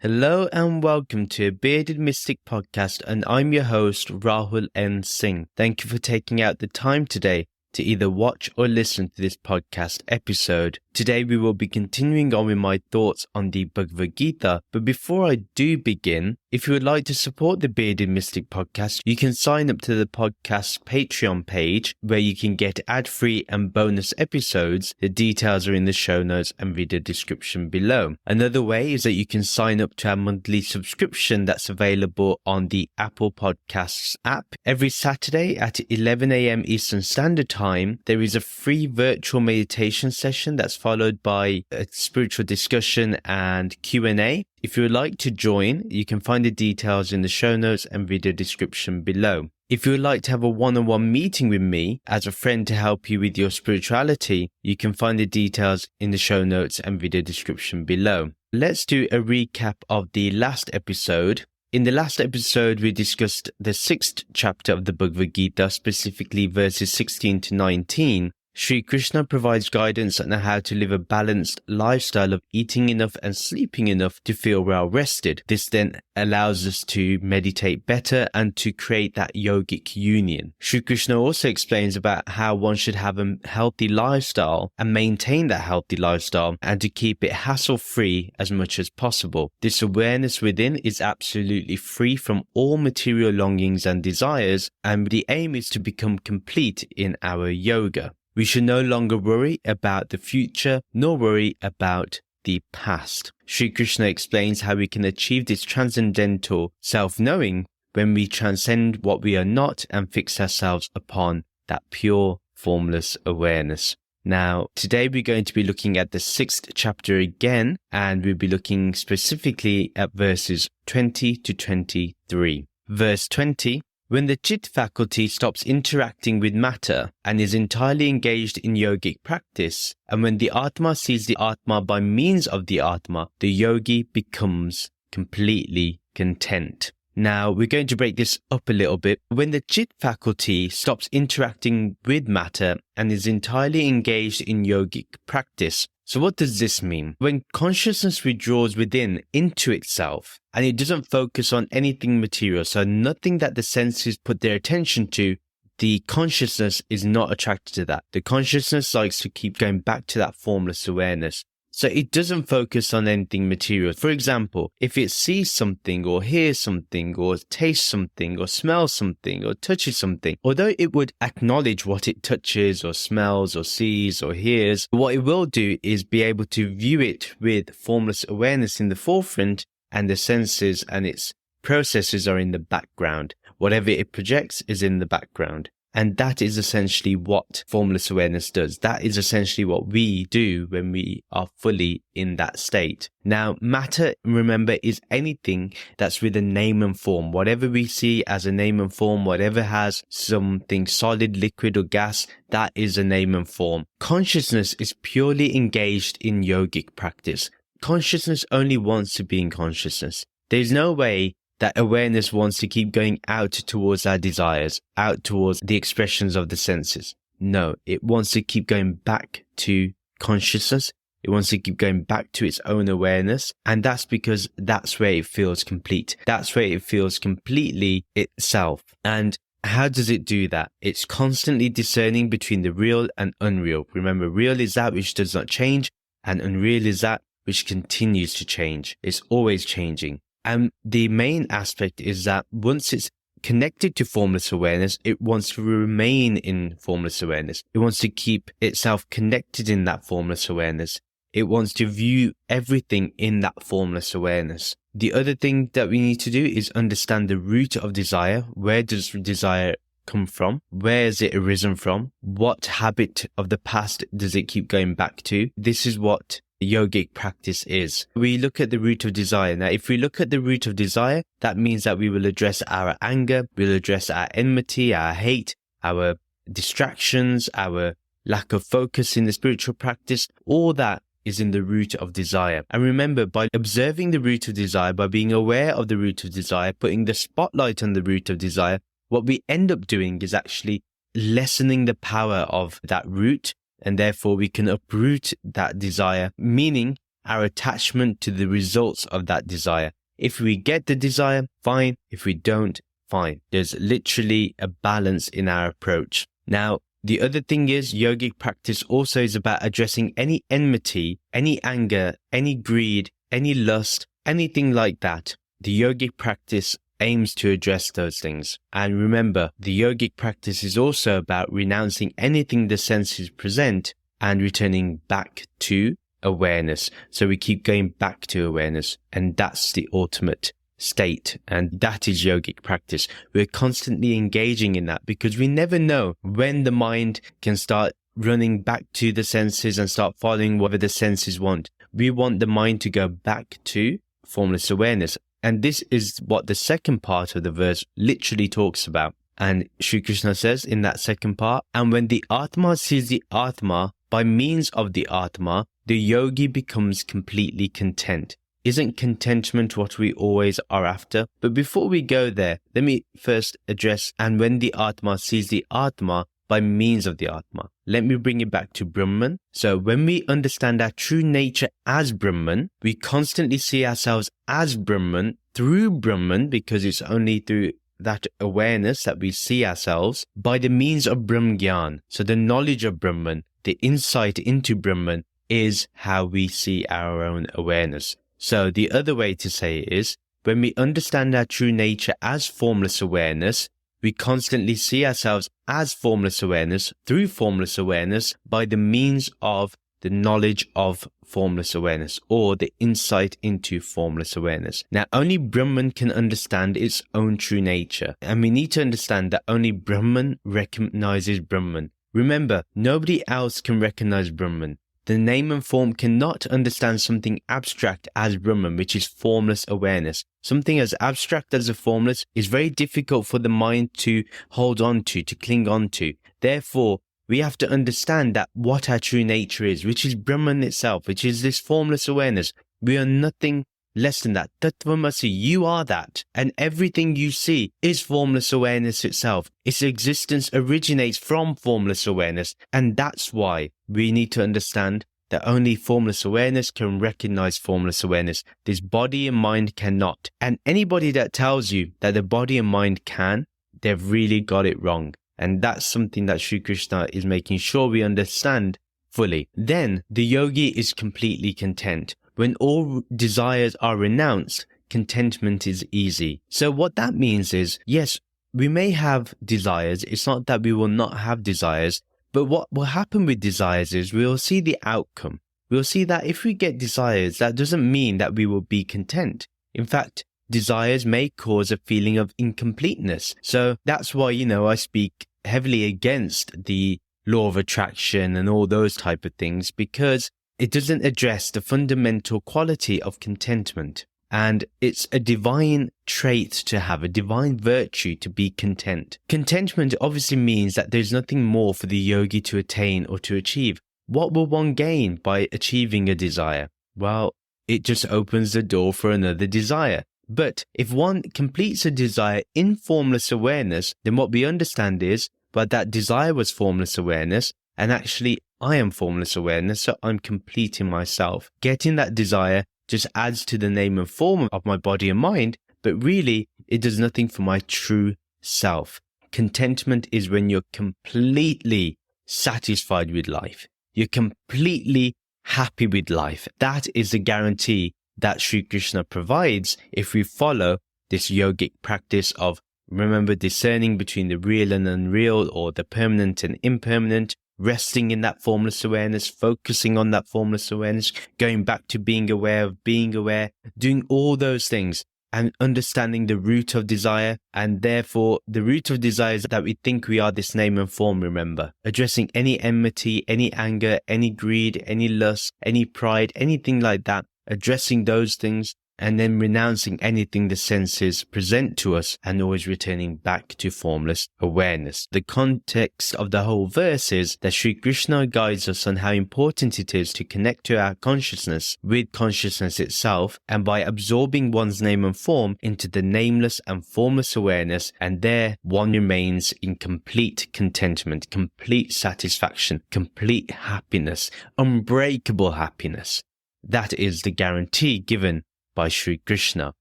Hello and welcome to a Bearded Mystic podcast, and I'm your host Rahul N. Singh. Thank you for taking out the time today to either watch or listen to this podcast episode. Today we will be continuing on with my thoughts on the Bhagavad Gita, but before I do begin, if you would like to support the Bearded Mystic podcast, you can sign up to the podcast's Patreon page where you can get ad-free and bonus episodes. The details are in the show notes and video description below. Another way is that you can sign up to our monthly subscription that's available on the Apple Podcasts app. Every Saturday at 11 a.m. Eastern Standard Time, there is a free virtual meditation session that's followed by a spiritual discussion and Q&A. If you would like to join, you can find the details in the show notes and video description below. If you would like to have a one-on-one meeting with me as a friend to help you with your spirituality, you can find the details in the show notes and video description below. Let's do a recap of the last episode. In the last episode, we discussed the 6th chapter of the Bhagavad Gita, specifically verses 16 to 19. Sri Krishna provides guidance on how to live a balanced lifestyle of eating enough and sleeping enough to feel well rested. This then allows us to meditate better and to create that yogic union. Sri Krishna also explains about how one should have a healthy lifestyle and maintain that healthy lifestyle and to keep it hassle-free as much as possible. This awareness within is absolutely free from all material longings and desires, and the aim is to become complete in our yoga. We should no longer worry about the future, nor worry about the past. Sri Krishna explains how we can achieve this transcendental self-knowing when we transcend what we are not and fix ourselves upon that pure, formless awareness. Now, today we're going to be looking at the 6th chapter again, and we'll be looking specifically at verses 20 to 23. Verse 20. When the Chit faculty stops interacting with matter and is entirely engaged in yogic practice, and when the Atma sees the Atma by means of the Atma, the yogi becomes completely content. Now, we're going to break this up a little bit. When the Chit faculty stops interacting with matter and is entirely engaged in yogic practice. So what does this mean? When consciousness withdraws within into itself and it doesn't focus on anything material, so nothing that the senses put their attention to, the consciousness is not attracted to that. The consciousness likes to keep going back to that formless awareness. So it doesn't focus on anything material. For example, if it sees something or hears something or tastes something or smells something or touches something, although it would acknowledge what it touches or smells or sees or hears, what it will do is be able to view it with formless awareness in the forefront, and the senses and its processes are in the background. Whatever it projects is in the background. And that is essentially what formless awareness does. That is essentially what we do when we are fully in that state. Now, matter, remember, is anything that's with a name and form. Whatever we see as a name and form, whatever has something solid, liquid, or gas, that is a name and form. Consciousness is purely engaged in yogic practice. Consciousness only wants to be in consciousness. There's no way that awareness wants to keep going out towards our desires, out towards the expressions of the senses. No, it wants to keep going back to consciousness. It wants to keep going back to its own awareness. And that's because that's where it feels complete. That's where it feels completely itself. And how does it do that? It's constantly discerning between the real and unreal. Remember, real is that which does not change, and unreal is that which continues to change. It's always changing. And the main aspect is that once it's connected to formless awareness, it wants to remain in formless awareness. It wants to keep itself connected in that formless awareness. It wants to view everything in that formless awareness. The other thing that we need to do is understand the root of desire. Where does desire come from? Where has it arisen from? What habit of the past does it keep going back to? This is what yogic practice is. We look at the root of desire. Now, if we look at the root of desire, that means that we will address our anger, we'll address our enmity, our hate, our distractions, our lack of focus in the spiritual practice. All that is in the root of desire. And remember, by observing the root of desire, by being aware of the root of desire, putting the spotlight on the root of desire, what we end up doing is actually lessening the power of that root, and therefore we can uproot that desire, meaning our attachment to the results of that desire. If we get the desire, fine. If we don't, fine. There's literally a balance in our approach. Now, the other thing is, yogic practice also is about addressing any enmity, any anger, any greed, any lust, anything like that. The yogic practice aims to address those things. And remember, the yogic practice is also about renouncing anything the senses present and returning back to awareness. So we keep going back to awareness, and that's the ultimate state, and that is yogic practice. We're constantly engaging in that because we never know when the mind can start running back to the senses and start following whatever the senses want. We want the mind to go back to formless awareness, and this is what the second part of the verse literally talks about. And Sri Krishna says in that second part, and when the Atma sees the Atma, by means of the Atma, the yogi becomes completely content. Isn't contentment what we always are after? But before we go there, let me first address, and when the Atma sees the Atma, by means of the Atma. Let me bring it back to Brahman. So when we understand our true nature as Brahman, we constantly see ourselves as Brahman through Brahman, because it's only through that awareness that we see ourselves by the means of Brahm Gyan. So the knowledge of Brahman, the insight into Brahman, is how we see our own awareness. So the other way to say it is, when we understand our true nature as formless awareness, we constantly see ourselves as formless awareness through formless awareness by the means of the knowledge of formless awareness, or the insight into formless awareness. Now, only Brahman can understand its own true nature, and we need to understand that only Brahman recognizes Brahman. Remember, nobody else can recognize Brahman. The name and form cannot understand something abstract as Brahman, which is formless awareness. Something as abstract as a formless is very difficult for the mind to hold on to cling on to. Therefore, we have to understand that what our true nature is, which is Brahman itself, which is this formless awareness. We are nothing less than that. Tattvamasi, you are that. And everything you see is formless awareness itself. Its existence originates from formless awareness. And that's why we need to understand that only formless awareness can recognize formless awareness. This body and mind cannot. And anybody that tells you that the body and mind can, they've really got it wrong. And that's something that Sri Krishna is making sure we understand fully. Then the yogi is completely content. When all desires are renounced, contentment is easy. So what that means is, yes, we may have desires. It's not that we will not have desires, but what will happen with desires is we will see the outcome. We'll see that if we get desires, that doesn't mean that we will be content. In fact, desires may cause a feeling of incompleteness. So that's why, I speak heavily against the law of attraction and all those type of things, because it doesn't address the fundamental quality of contentment. And it's a divine trait to have, a divine virtue to be content. Contentment obviously means that there's nothing more for the yogi to attain or to achieve. What will one gain by achieving a desire? Well, it just opens the door for another desire. But if one completes a desire in formless awareness, then what we understand is, but that desire was formless awareness, and actually I am formless awareness, so I'm completing myself. Getting that desire just adds to the name and form of my body and mind, but really it does nothing for my true self. Contentment is when you're completely satisfied with life. You're completely happy with life. That is the guarantee that Sri Krishna provides if we follow this yogic practice of, remember, discerning between the real and unreal, or the permanent and impermanent, resting in that formless awareness, focusing on that formless awareness, going back to being aware of being aware, doing all those things and understanding the root of desire. And therefore, the root of desire is that we think we are this name and form, remember. Addressing any enmity, any anger, any greed, any lust, any pride, anything like that. Addressing those things, and then renouncing anything the senses present to us, and always returning back to formless awareness. The context of the whole verse is that Sri Krishna guides us on how important it is to connect to our consciousness with consciousness itself, and by absorbing one's name and form into the nameless and formless awareness, and there one remains in complete contentment, complete satisfaction, complete happiness, unbreakable happiness. That is the guarantee given by Sri Krishna.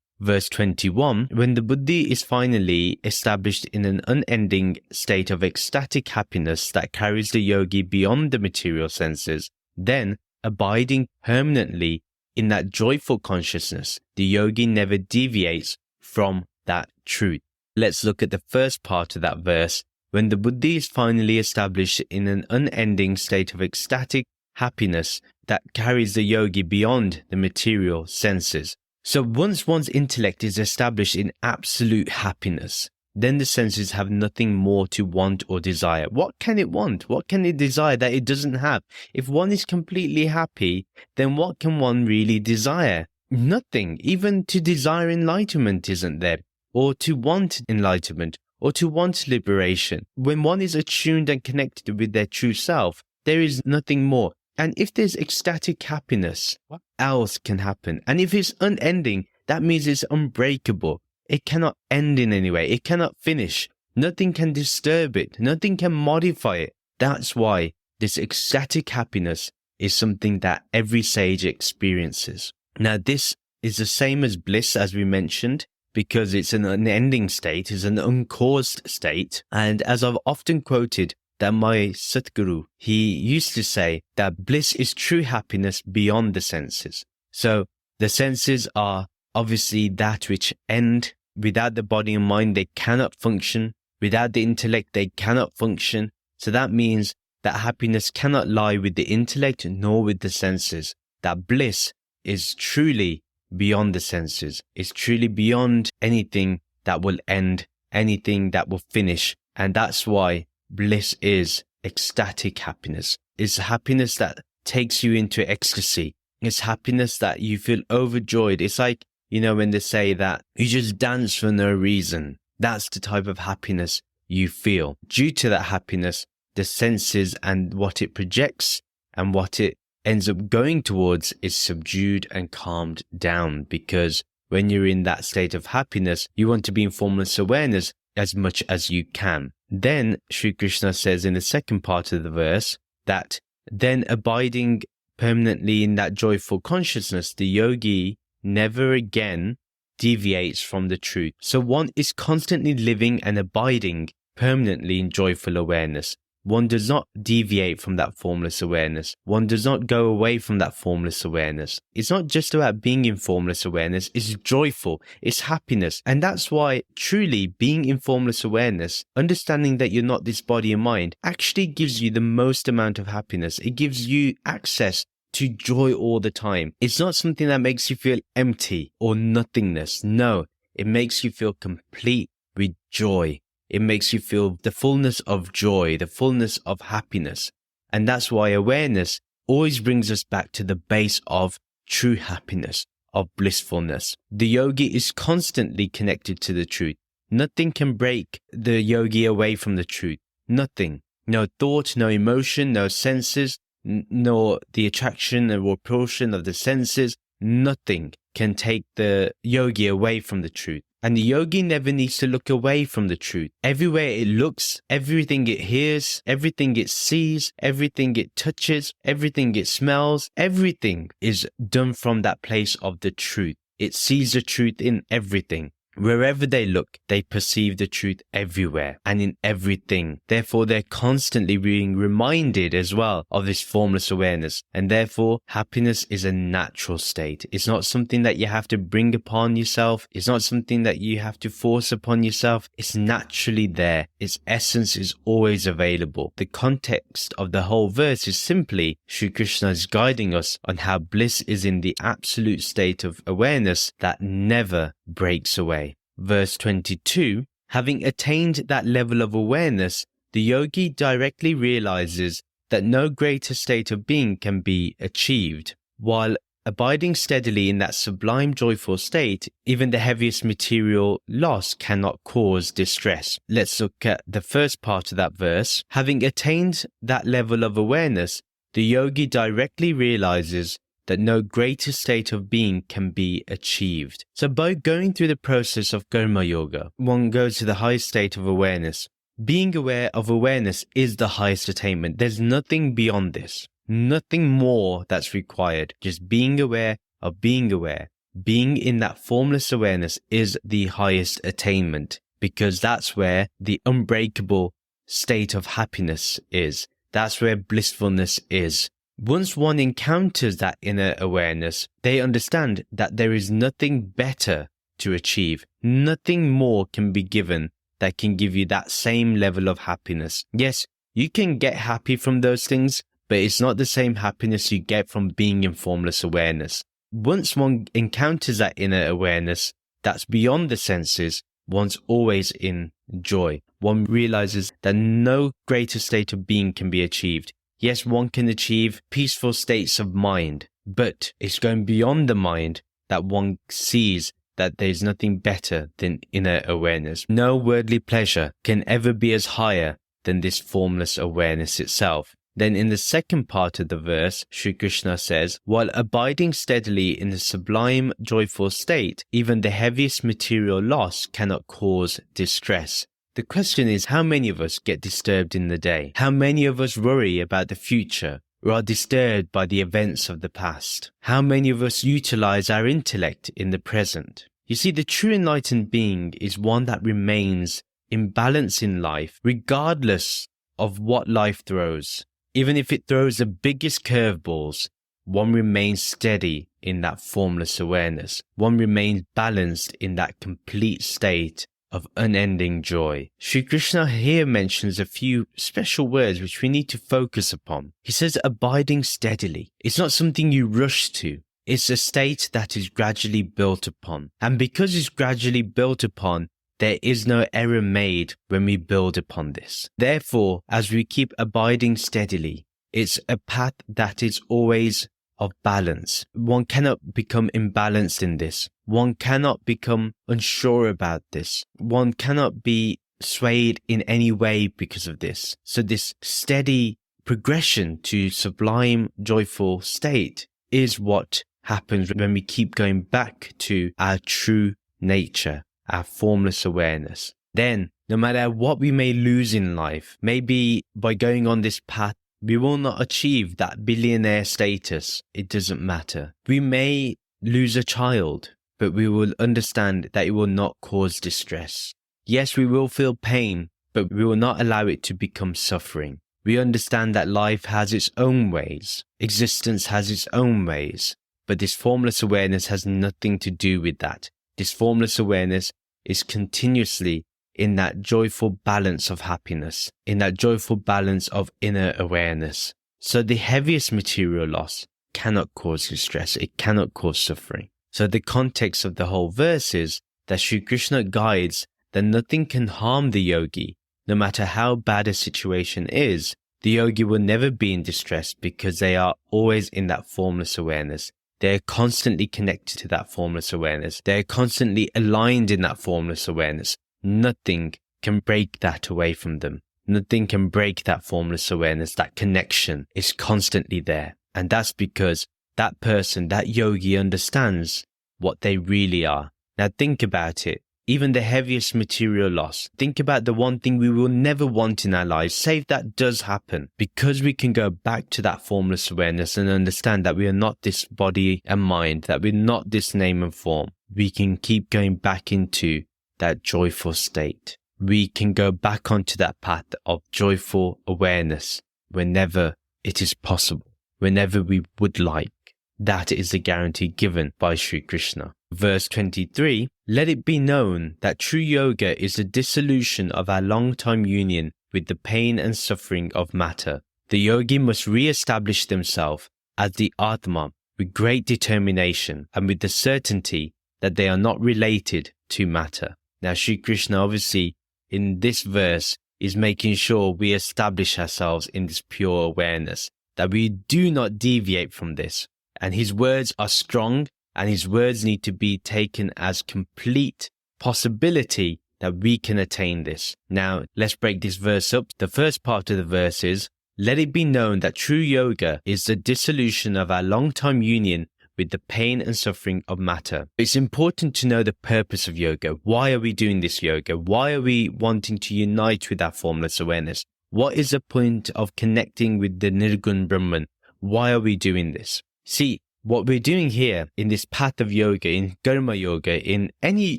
Verse 21, when the buddhi is finally established in an unending state of ecstatic happiness that carries the yogi beyond the material senses, then abiding permanently in that joyful consciousness, the yogi never deviates from that truth. Let's look at the first part of that verse. When the buddhi is finally established in an unending state of ecstatic happiness that carries the yogi beyond the material senses. So once one's intellect is established in absolute happiness, then the senses have nothing more to want or desire. What can it want? What can it desire that it doesn't have? If one is completely happy, then what can one really desire? Nothing. Even to desire enlightenment isn't there, or to want enlightenment, or to want liberation. When one is attuned and connected with their true self, there is nothing more. And if there's ecstatic happiness, what else can happen? And if it's unending, that means it's unbreakable. It cannot end in any way. It cannot finish. Nothing can disturb it. Nothing can modify it. That's why this ecstatic happiness is something that every sage experiences. Now, this is the same as bliss, as we mentioned, because it's an unending state, it's an uncaused state. And as I've often quoted, that my Satguru, he used to say that bliss is true happiness beyond the senses. So the senses are obviously that which end. Without the body and mind, they cannot function. Without the intellect, they cannot function. So that means that happiness cannot lie with the intellect nor with the senses. That bliss is truly beyond the senses. It's truly beyond anything that will end, anything that will finish. And that's why bliss is ecstatic happiness. It's happiness that takes you into ecstasy. It's happiness that you feel overjoyed. It's like, when they say that you just dance for no reason. That's the type of happiness you feel. Due to that happiness, the senses and what it projects and what it ends up going towards is subdued and calmed down, because when you're in that state of happiness, you want to be in formless awareness as much as you can. Then Sri Krishna says in the second part of the verse that then abiding permanently in that joyful consciousness, the yogi never again deviates from the truth. So one is constantly living and abiding permanently in joyful awareness. One does not deviate from that formless awareness. One does not go away from that formless awareness. It's not just about being in formless awareness. It's joyful. It's happiness. And that's why truly being in formless awareness, understanding that you're not this body and mind, actually gives you the most amount of happiness. It gives you access to joy all the time. It's not something that makes you feel empty or nothingness. No, it makes you feel complete with joy. It makes you feel the fullness of joy, the fullness of happiness. And that's why awareness always brings us back to the base of true happiness, of blissfulness. The yogi is constantly connected to the truth. Nothing can break the yogi away from the truth. Nothing. No thought, no emotion, no senses, nor the attraction and repulsion of the senses. Nothing can take the yogi away from the truth. And the yogi never needs to look away from the truth. Everywhere it looks, everything it hears, everything it sees, everything it touches, everything it smells, everything is done from that place of the truth. It sees the truth in everything. Wherever they look, they perceive the truth everywhere and in everything. Therefore, they're constantly being reminded as well of this formless awareness. And therefore, happiness is a natural state. It's not something that you have to bring upon yourself. It's not something that you have to force upon yourself. It's naturally there. Its essence is always available. The context of the whole verse is simply Sri Krishna is guiding us on how bliss is in the absolute state of awareness that never breaks away. Verse 22, having attained that level of awareness, the yogi directly realizes that no greater state of being can be achieved. While abiding steadily in that sublime joyful state, even the heaviest material loss cannot cause distress. Let's look at the first part of that verse. Having attained that level of awareness, the yogi directly realizes that no greater state of being can be achieved. So by going through the process of karma yoga, one goes to the highest state of awareness. Being aware of awareness is the highest attainment. There's nothing beyond this. Nothing more that's required. Just being aware of being aware. Being in that formless awareness is the highest attainment, because that's where the unbreakable state of happiness is. That's where blissfulness is. Once one encounters that inner awareness, they understand that there is nothing better to achieve. Nothing more can be given that can give you that same level of happiness. Yes, you can get happy from those things, but it's not the same happiness you get from being in formless awareness. Once one encounters that inner awareness that's beyond the senses, one's always in joy. One realizes that no greater state of being can be achieved. Yes, one can achieve peaceful states of mind, but it's going beyond the mind that one sees that there's nothing better than inner awareness. No worldly pleasure can ever be as higher than this formless awareness itself. Then in the second part of the verse, Sri Krishna says, while abiding steadily in the sublime joyful state, even the heaviest material loss cannot cause distress. The question is, how many of us get disturbed in the day? How many of us worry about the future or are disturbed by the events of the past? How many of us utilize our intellect in the present? You see, the true enlightened being is one that remains in balance in life, regardless of what life throws. Even if it throws the biggest curveballs, one remains steady in that formless awareness. One remains balanced in that complete state of unending joy. Sri Krishna here mentions a few special words which we need to focus upon. He says abiding steadily. It's not something you rush to. It's a state that is gradually built upon. And because it's gradually built upon, there is no error made when we build upon this. Therefore, as we keep abiding steadily, it's a path that is always of balance. One cannot become imbalanced in this. One cannot become unsure about this. One cannot be swayed in any way because of this. So this steady progression to sublime, joyful state is what happens when we keep going back to our true nature, our formless awareness. Then, no matter what we may lose in life, maybe by going on this path, we will not achieve that billionaire status. It doesn't matter. We may lose a child, but we will understand that it will not cause distress. Yes, we will feel pain, but we will not allow it to become suffering. We understand that life has its own ways. Existence has its own ways. But this formless awareness has nothing to do with that. This formless awareness is continuously in that joyful balance of happiness, in that joyful balance of inner awareness. So the heaviest material loss cannot cause distress. It cannot cause suffering. So the context of the whole verse is that Sri Krishna guides that nothing can harm the yogi. No matter how bad a situation is, the yogi will never be in distress because they are always in that formless awareness. They're constantly connected to that formless awareness. They're constantly aligned in that formless awareness. Nothing can break that away from them. Nothing can break that formless awareness. That connection is constantly there. And that's because that person, that yogi, understands what they really are. Now think about it. Even the heaviest material loss. Think about the one thing we will never want in our lives. Say if that does happen. Because we can go back to that formless awareness and understand that we are not this body and mind, that we're not this name and form. We can keep going back into that joyful state. We can go back onto that path of joyful awareness whenever it is possible, whenever we would like. That is the guarantee given by Sri Krishna. Verse 23, let it be known that true yoga is the dissolution of our long-time union with the pain and suffering of matter. The yogi must re-establish themselves as the Atma with great determination and with the certainty that they are not related to matter. Now, Sri Krishna obviously in this verse is making sure we establish ourselves in this pure awareness, that we do not deviate from this. And his words are strong, and his words need to be taken as complete possibility that we can attain this. Now, let's break this verse up. The first part of the verse is, let it be known that true yoga is the dissolution of our long-time union with the pain and suffering of matter. It's important to know the purpose of yoga. Why are we doing this yoga? Why are we wanting to unite with our formless awareness? What is the point of connecting with the Nirgun Brahman? Why are we doing this? See, what we're doing here in this path of yoga, in Karma Yoga, in any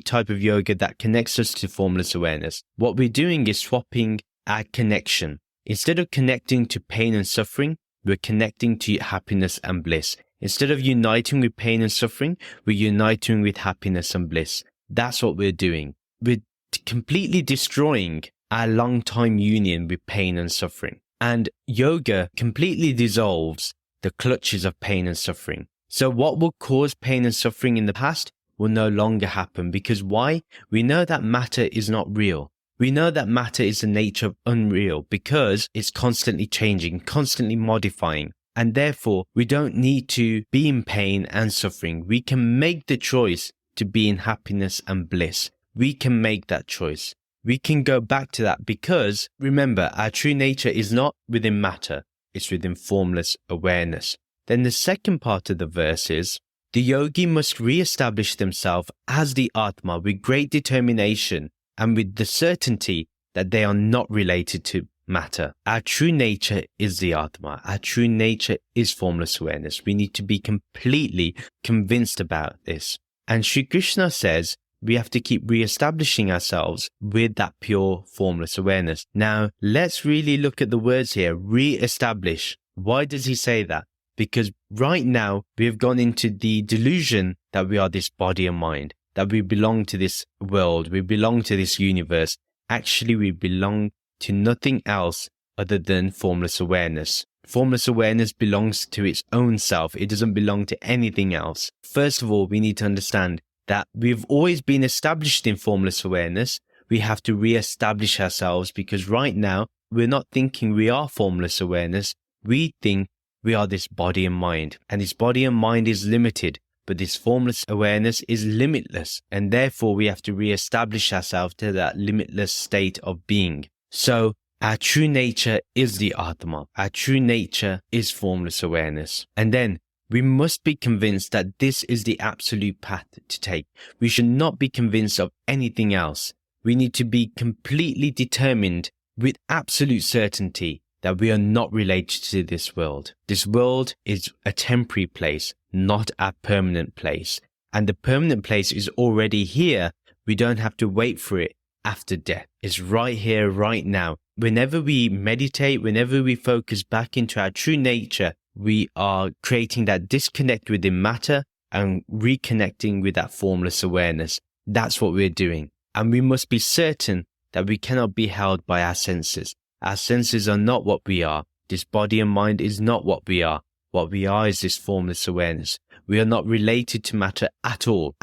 type of yoga that connects us to formless awareness, what we're doing is swapping our connection. Instead of connecting to pain and suffering, we're connecting to happiness and bliss. Instead of uniting with pain and suffering, we're uniting with happiness and bliss. That's what we're doing. We're completely destroying our long-time union with pain and suffering. And yoga completely dissolves the clutches of pain and suffering. So what will cause pain and suffering in the past will no longer happen. Because why? We know that matter is not real. We know that matter is the nature of unreal because it's constantly changing, constantly modifying. And therefore, we don't need to be in pain and suffering. We can make the choice to be in happiness and bliss. We can make that choice. We can go back to that because, remember, our true nature is not within matter. It's within formless awareness. Then the second part of the verse is, the yogi must re-establish themselves as the Atma with great determination and with the certainty that they are not related to matter. Our true nature is the Atma. Our true nature is formless awareness. We need to be completely convinced about this. And Sri Krishna says we have to keep re-establishing ourselves with that pure formless awareness. Now, let's really look at the words here. Re-establish. Why does he say that? Because right now we have gone into the delusion that we are this body and mind, that we belong to this world, we belong to this universe. Actually, we belong to nothing else other than formless awareness. Formless awareness belongs to its own self. It doesn't belong to anything else. First of all, we need to understand that we've always been established in formless awareness. We have to re-establish ourselves because right now we're not thinking we are formless awareness. We think we are this body and mind, and this body and mind is limited, but this formless awareness is limitless, and therefore we have to re-establish ourselves to that limitless state of being. So our true nature is the Atma. Our true nature is formless awareness. And then we must be convinced that this is the absolute path to take. We should not be convinced of anything else. We need to be completely determined with absolute certainty that we are not related to this world. This world is a temporary place, not a permanent place. And the permanent place is already here. We don't have to wait for it after death. It's right here, right now. Whenever we meditate, whenever we focus back into our true nature, we are creating that disconnect within matter and reconnecting with that formless awareness. That's what we're doing. And we must be certain that we cannot be held by our senses. Our senses are not what we are. This body and mind is not what we are. What we are is this formless awareness. We are not related to matter at all,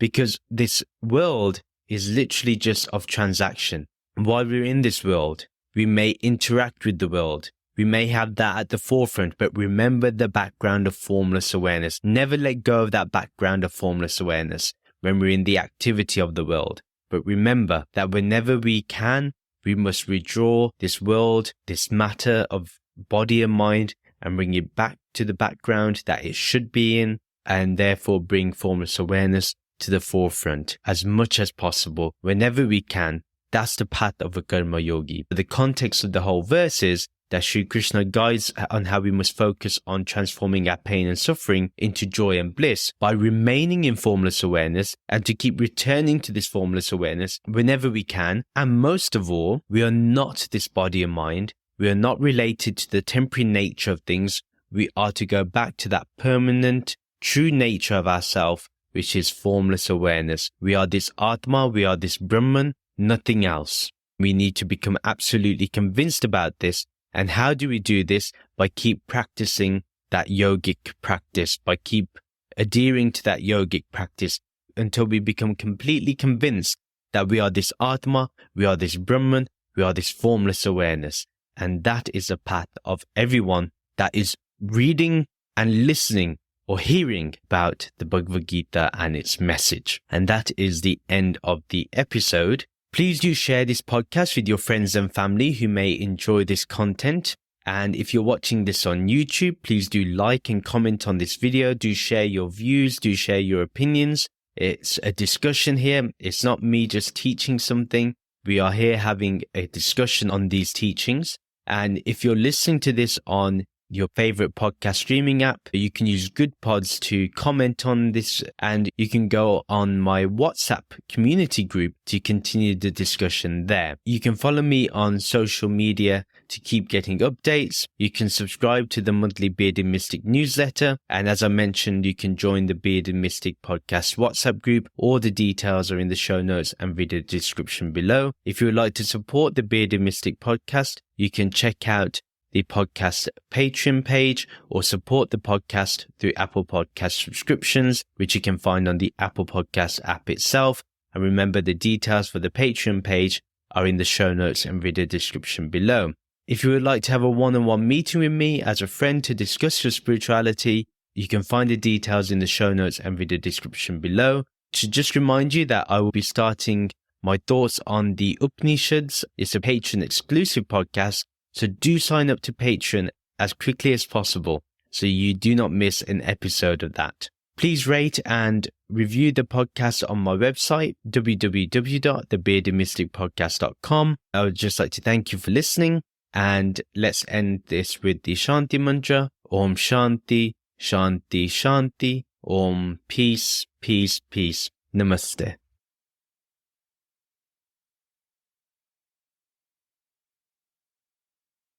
because this world is literally just of transaction. While we're in this world, we may interact with the world. We may have that at the forefront, but remember the background of formless awareness. Never let go of that background of formless awareness when we're in the activity of the world. But remember that whenever we can, we must withdraw this world, this matter of body and mind, and bring it back to the background that it should be in, and therefore bring formless awareness to the forefront as much as possible whenever we can. That's the path of a karma yogi. The context of the whole verse is that Sri Krishna guides on how we must focus on transforming our pain and suffering into joy and bliss by remaining in formless awareness and to keep returning to this formless awareness whenever we can. And most of all, we are not this body and mind. We are not related to the temporary nature of things. We are to go back to that permanent, true nature of ourself, which is formless awareness. We are this Atma, we are this Brahman, nothing else. We need to become absolutely convinced about this. And how do we do this? By keep practicing that yogic practice, by keep adhering to that yogic practice until we become completely convinced that we are this Atma, we are this Brahman, we are this formless awareness. And that is the path of everyone that is reading and listening or hearing about the Bhagavad Gita and its message. And that is the end of the episode. Please do share this podcast with your friends and family who may enjoy this content. And if you're watching this on YouTube, please do like and comment on this video. Do share your views. Do share your opinions. It's a discussion here. It's not me just teaching something. We are here having a discussion on these teachings. And if you're listening to this on your favorite podcast streaming app. You can use Good Pods to comment on this, and you can go on my WhatsApp community group to continue the discussion there. You can follow me on social media to keep getting updates. You can subscribe to the monthly Bearded Mystic newsletter, and as I mentioned, you can join the Bearded Mystic podcast WhatsApp group. All the details are in the show notes and video description below. If you would like to support the Bearded Mystic podcast, you can check out the podcast Patreon page or support the podcast through Apple Podcast subscriptions, which you can find on the Apple Podcast app itself. And remember, the details for the Patreon page are in the show notes and video description below. If you would like to have a one-on-one meeting with me as a friend to discuss your spirituality, you can find the details in the show notes and video description below. To just remind you that I will be starting my thoughts on the Upanishads. It's a Patreon exclusive podcast, so do sign up to Patreon as quickly as possible so you do not miss an episode of that. Please rate and review the podcast on my website, www.thebeardedmysticpodcast.com. I would just like to thank you for listening, and let's end this with the Shanti mantra. Om Shanti, Shanti, Shanti. Om Peace, Peace, Peace. Namaste.